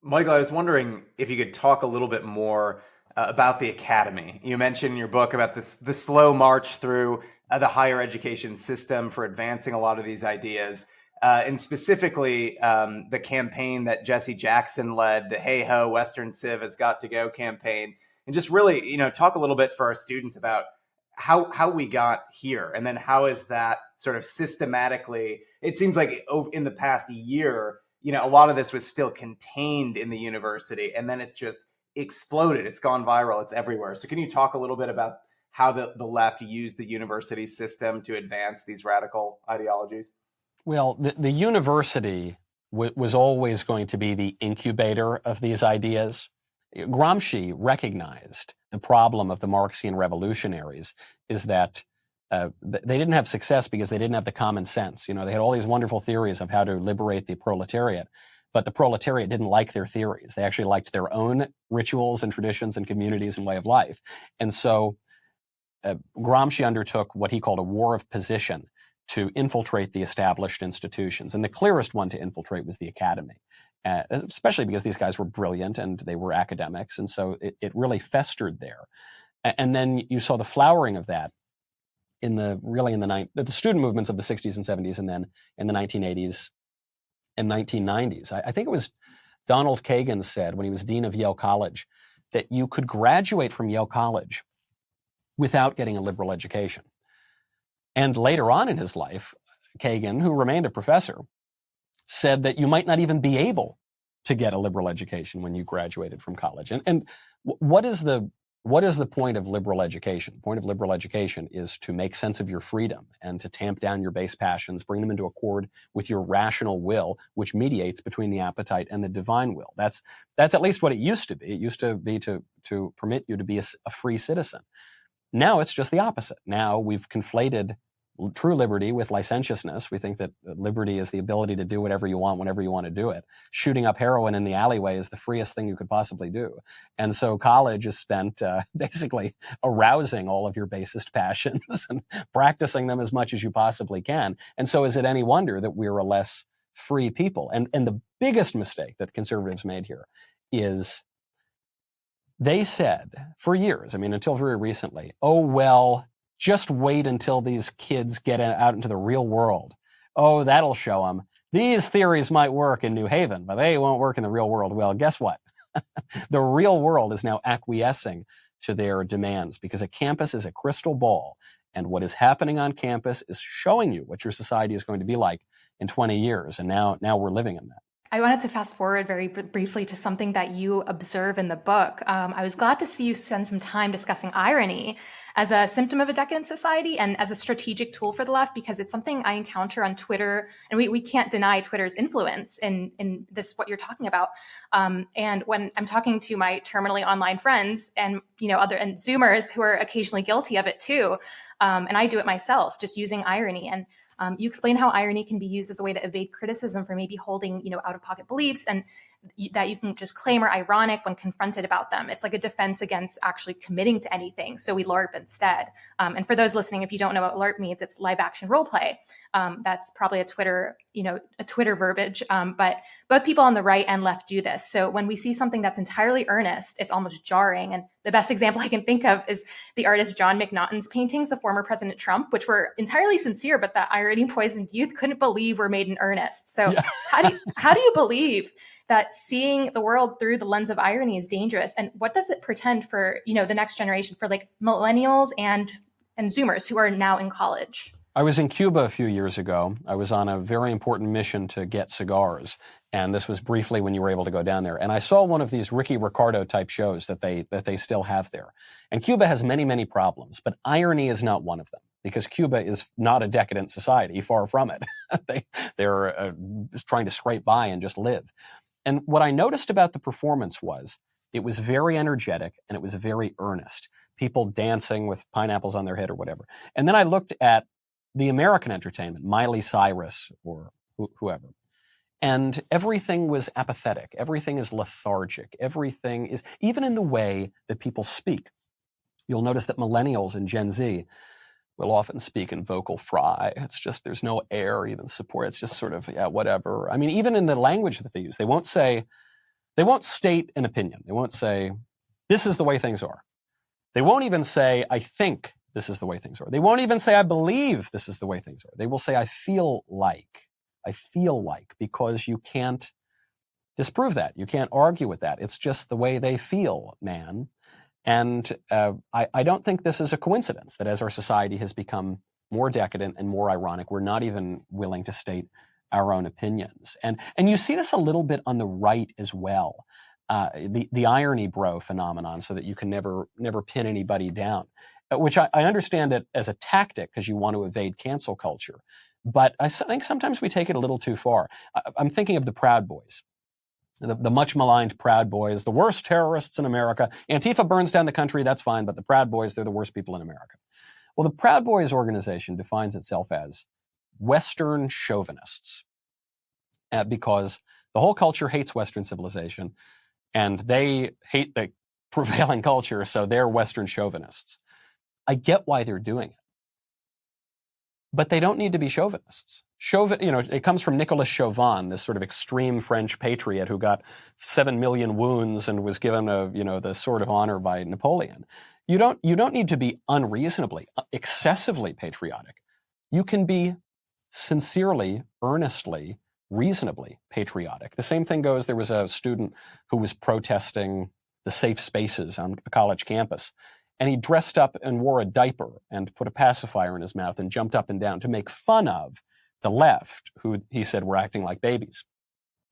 Michael, I was wondering if you could talk a little bit more about the academy. You mentioned in your book about the slow march through the higher education system for advancing a lot of these ideas, and specifically the campaign that Jesse Jackson led, the Hey Ho, Western Civ has got to go campaign, and just really, talk a little bit for our students about how we got here, and then how is that sort of systematically, it seems like in the past year, a lot of this was still contained in the university, and then it's just exploded. It's gone viral. It's everywhere. So can you talk a little bit about how the left used the university system to advance these radical ideologies? Well, the university was always going to be the incubator of these ideas. Gramsci recognized the problem of the Marxian revolutionaries is that they didn't have success because they didn't have the common sense. They had all these wonderful theories of how to liberate the proletariat, but the proletariat didn't like their theories. They actually liked their own rituals and traditions and communities and way of life. And so Gramsci undertook what he called a war of position to infiltrate the established institutions. And the clearest one to infiltrate was the academy, especially because these guys were brilliant and they were academics. And so it really festered there. And then you saw the flowering of that in the student movements of the 60s and 70s, and then in the 1980s and 1990s. I think it was Donald Kagan said when he was dean of Yale College that you could graduate from Yale College without getting a liberal education. And later on in his life, Kagan, who remained a professor, said that you might not even be able to get a liberal education when you graduated from college. And what is the point of liberal education? The point of liberal education is to make sense of your freedom and to tamp down your base passions, bring them into accord with your rational will, which mediates between the appetite and the divine will. That's at least what it used to be. It used to be to permit you to be a free citizen. Now it's just the opposite. Now we've conflated true liberty with licentiousness. We think that liberty is the ability to do whatever you want, whenever you want to do it. Shooting up heroin in the alleyway is the freest thing you could possibly do. And so college is spent basically arousing all of your basest passions and practicing them as much as you possibly can. And so is it any wonder that we're a less free people? And the biggest mistake that conservatives made here is they said for years, until very recently, oh, well, just wait until these kids get out into the real world. Oh, that'll show them. These theories might work in New Haven, but they won't work in the real world. Well, guess what? The real world is now acquiescing to their demands because a campus is a crystal ball. And what is happening on campus is showing you what your society is going to be like in 20 years. And now we're living in that. I wanted to fast forward very briefly to something that you observe in the book. I was glad to see you spend some time discussing irony as a symptom of a decadent society and as a strategic tool for the left, because it's something I encounter on Twitter, and we can't deny Twitter's influence in this, what you're talking about. And when I'm talking to my terminally online friends and, other and Zoomers who are occasionally guilty of it too, and I do it myself, just using irony. And you explain how irony can be used as a way to evade criticism for maybe holding, out-of-pocket beliefs, and that you can just claim are ironic when confronted about them. It's like a defense against actually committing to anything. So we LARP instead. And for those listening, if you don't know what LARP means, it's live action role play. That's probably a Twitter verbiage. But both people on the right and left do this. So when we see something that's entirely earnest, it's almost jarring. And the best example I can think of is the artist John McNaughton's paintings of former President Trump, which were entirely sincere, but the irony-poisoned youth couldn't believe were made in earnest. So how do you believe that seeing the world through the lens of irony is dangerous? And what does it portend for, the next generation, for like millennials and Zoomers who are now in college? I was in Cuba a few years ago. I was on a very important mission to get cigars. And this was briefly when you were able to go down there. And I saw one of these Ricky Ricardo type shows that they still have there. And Cuba has many, many problems, but irony is not one of them, because Cuba is not a decadent society, far from it. They're trying to scrape by and just live. And what I noticed about the performance was it was very energetic and it was very earnest. People dancing with pineapples on their head or whatever. And then I looked at the American entertainment, Miley Cyrus or whoever. And everything was apathetic. Everything is lethargic. Everything is, even in the way that people speak. You'll notice that millennials and Gen Z will often speak in vocal fry. It's just, there's no air, even support. It's just sort of, yeah, whatever. I mean, even in the language that they use, they won't state an opinion. They won't say, this is the way things are. They won't even say, I think this is the way things are. They won't even say, I believe this is the way things are. They will say, I feel like, because you can't disprove that. You can't argue with that. It's just the way they feel, man. And I don't think this is a coincidence that as our society has become more decadent and more ironic, we're not even willing to state our own opinions. And you see this a little bit on the right as well. The irony bro phenomenon, so that you can never pin anybody down, which I understand it as a tactic because you want to evade cancel culture. But I think sometimes we take it a little too far. I'm thinking of the Proud Boys, the much maligned Proud Boys, the worst terrorists in America. Antifa burns down the country, that's fine, but the Proud Boys, they're the worst people in America. Well, the Proud Boys organization defines itself as Western chauvinists because the whole culture hates Western civilization and they hate the prevailing culture, so they're Western chauvinists. I get why they're doing it. But they don't need to be chauvinists. It comes from Nicolas Chauvin, this sort of extreme French patriot who got 7 million wounds and was given the Sword of Honor by Napoleon. You don't need to be unreasonably, excessively patriotic. You can be sincerely, earnestly, reasonably patriotic. The same thing goes, there was a student who was protesting the safe spaces on a college campus. And he dressed up and wore a diaper and put a pacifier in his mouth and jumped up and down to make fun of the left, who he said were acting like babies.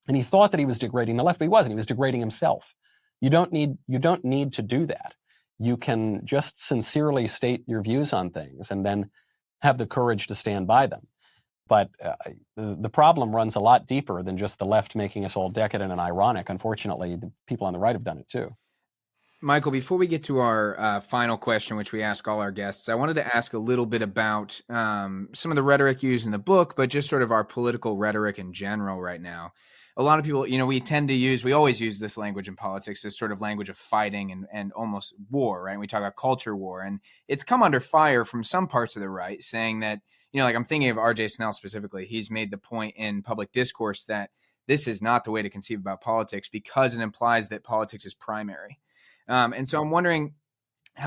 And he thought that he was degrading the left, but he wasn't. He was degrading himself. You don't need to do that. You can just sincerely state your views on things and then have the courage to stand by them. But the problem runs a lot deeper than just the left making us all decadent and ironic. Unfortunately, the people on the right have done it too. Michael, before we get to our final question, which we ask all our guests, I wanted to ask a little bit about some of the rhetoric used in the book, but just sort of our political rhetoric in general right now. A lot of people, we always use this language in politics, this sort of language of fighting and almost war, right? And we talk about culture war, and it's come under fire from some parts of the right saying that, like I'm thinking of RJ Snell specifically. He's made the point in public discourse that this is not the way to conceive about politics because it implies that politics is primary. And so I'm wondering,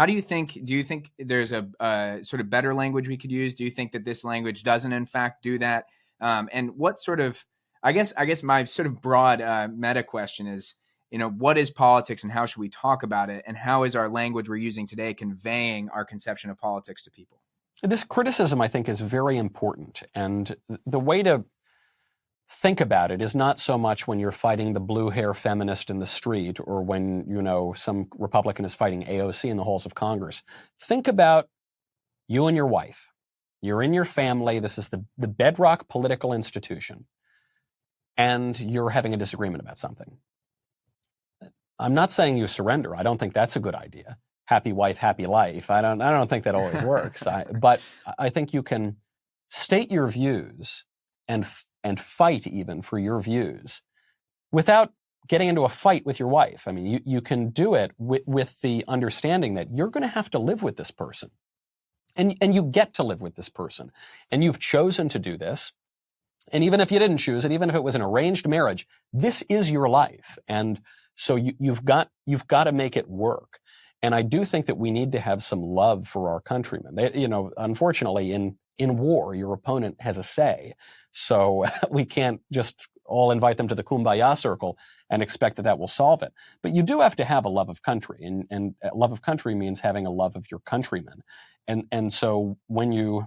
do you think there's a sort of better language we could use? Do you think that this language doesn't in fact do that? And what sort of, I guess my sort of broad meta question is, what is politics and how should we talk about it? And how is our language we're using today conveying our conception of politics to people? This criticism, I think, is very important. And the way to think about it is not so much when you're fighting the blue hair feminist in the street or when, some Republican is fighting AOC in the halls of Congress. Think about you and your wife. You're in your family. This is the bedrock political institution. And you're having a disagreement about something. I'm not saying you surrender. I don't think that's a good idea. Happy wife, happy life. I don't think that always works. But I think you can state your views and fight even for your views without getting into a fight with your wife. I mean, you can do it with the understanding that you're going to have to live with this person And you get to live with this person. And you've chosen to do this. And even if you didn't choose it, even if it was an arranged marriage, this is your life. And so you've got to make it work. And I do think that we need to have some love for our countrymen. Unfortunately, in war, your opponent has a say. So we can't just all invite them to the Kumbaya circle and expect that will solve it. But you do have to have a love of country. And a love of country means having a love of your countrymen. And so when you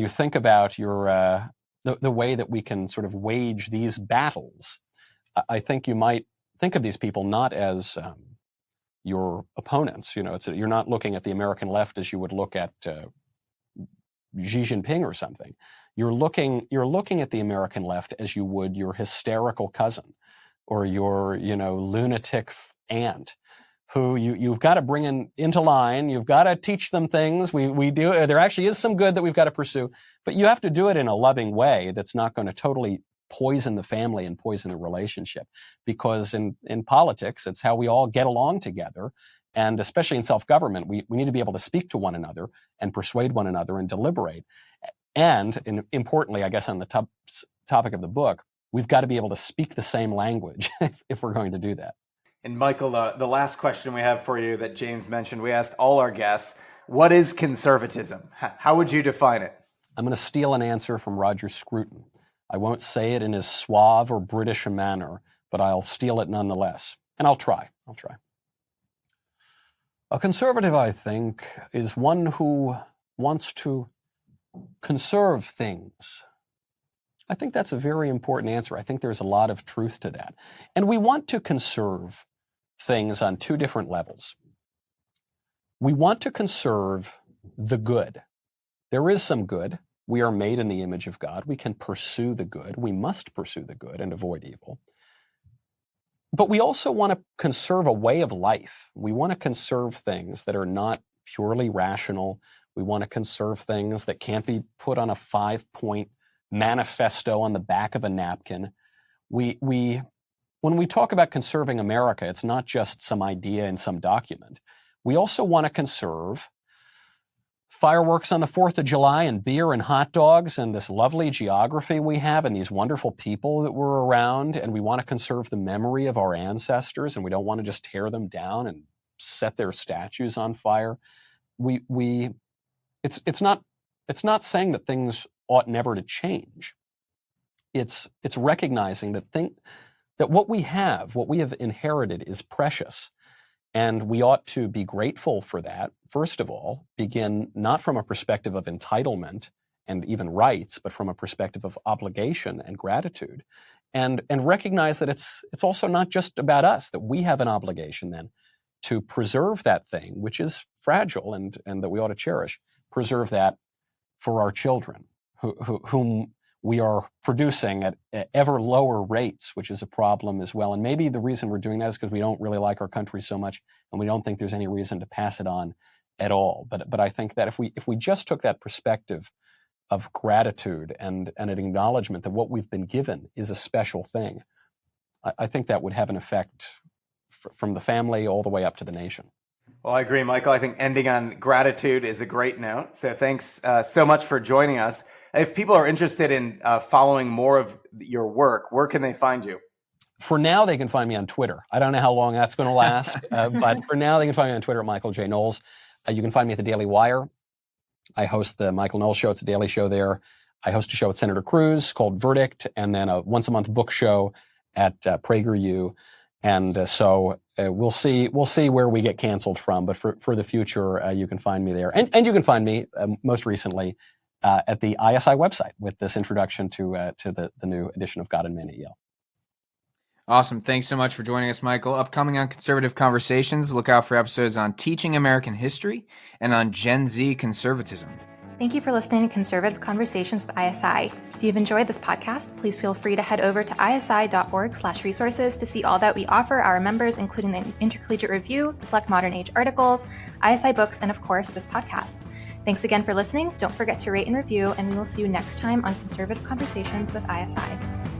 think about your the way that we can sort of wage these battles, I think you might think of these people not as your opponents. You're not looking at the American left as you would look at Xi Jinping or something. You're looking at the American left as you would your hysterical cousin or your lunatic aunt, who you've got to bring into line. You've got to teach them things. We do. There actually is some good that we've got to pursue, but you have to do it in a loving way that's not going to totally poison the family and poison the relationship. Because in politics, it's how we all get along together. And especially in self-government, we need to be able to speak to one another and persuade one another and deliberate. And importantly, I guess on the topic of the book, we've got to be able to speak the same language if we're going to do that. And Michael, the last question we have for you that James mentioned, we asked all our guests, what is conservatism? How would you define it? I'm going to steal an answer from Roger Scruton. I won't say it in as suave or British a manner, but I'll steal it nonetheless. And I'll try. A conservative, I think, is one who wants to conserve things. I think that's a very important answer. I think there's a lot of truth to that. And we want to conserve things on two different levels. We want to conserve the good. There is some good. We are made in the image of God. We can pursue the good. We must pursue the good and avoid evil. But we also want to conserve a way of life. We want to conserve things that are not purely rational. We want to conserve things that can't be put on a 5-point manifesto on the back of a napkin. When we talk about conserving America, it's not just some idea in some document. We also want to conserve fireworks on the 4th of July and beer and hot dogs and this lovely geography we have and these wonderful people that were around. And we want to conserve the memory of our ancestors, and we don't want to just tear them down and set their statues on fire. It's not saying that things ought never to change. It's recognizing that what we have inherited is precious. And we ought to be grateful for that. First of all, begin not from a perspective of entitlement and even rights, but from a perspective of obligation and gratitude. And recognize that it's also not just about us, that we have an obligation then to preserve that thing, which is fragile and that we ought to cherish, preserve that for our children, whom we are producing at ever lower rates, which is a problem as well. And maybe the reason we're doing that is because we don't really like our country so much, and we don't think there's any reason to pass it on at all. But I think that if we just took that perspective of gratitude and an acknowledgement that what we've been given is a special thing, I think that would have an effect from the family all the way up to the nation. Well, I agree, Michael. I think ending on gratitude is a great note. So thanks so much for joining us. If people are interested in following more of your work, where can they find you? For now, they can find me on Twitter. I don't know how long that's going to last, but for now, they can find me on Twitter at Michael J. Knowles. You can find me at the Daily Wire. I host the Michael Knowles Show. It's a daily show there. I host a show with Senator Cruz called Verdict, and then a once-a-month book show at PragerU. And so we'll see where we get canceled from. But for the future, you can find me there. And you can find me most recently at the ISI website with this introduction to the new edition of God and Man at Yale. Awesome. Thanks so much for joining us, Michael. Upcoming on Conservative Conversations, look out for episodes on teaching American history and on Gen Z conservatism. Thank you for listening to Conservative Conversations with ISI. If you've enjoyed this podcast, please feel free to head over to isi.org/resources to see all that we offer our members, including the Intercollegiate Review, select modern age articles, ISI books, and of course, this podcast. Thanks again for listening. Don't forget to rate and review, and we will see you next time on Conservative Conversations with ISI.